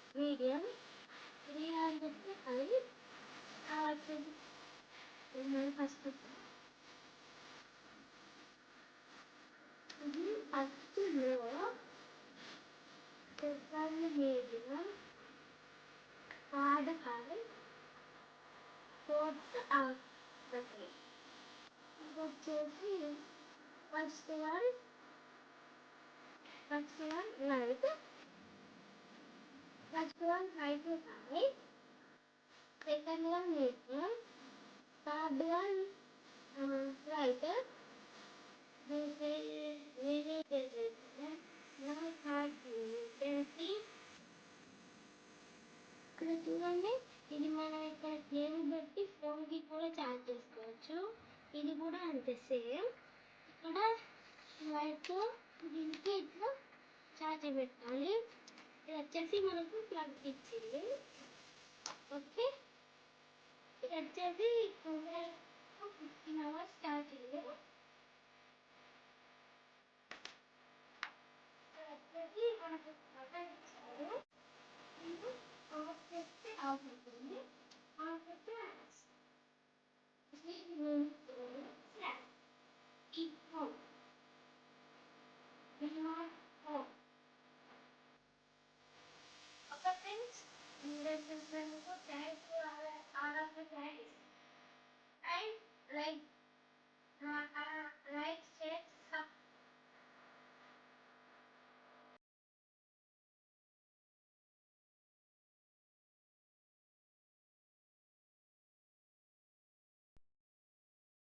medium, 300 high, first up to low, medium, third high, fourth out the way. First one right, first one right to high, second one medium, third one right. ఇక్కడ చూడండి, ఇది మనం ఇక్కడ plane పెట్టి ఫోన్కి కూడా charge చేసుకోవచ్చు. ఇది కూడా అంతే సేమ్. ఇక్కడ వైట్తో దీనికి ఇట్లా ఛార్జ్ పెట్టాలి. ఇది వచ్చేసి మనకు ప్లగ్ ఇచ్చింది. ఓకే, ఇది వచ్చేసి 15 hours ఛార్జింగ్. వచ్చేసి మనకు బటన్ ఇచ్చారు. ఆఫ్ చేస్తే ఆఫ్ అవుతుంది, ఆన్ చేస్తే okay friends, this is the type all of the guys and like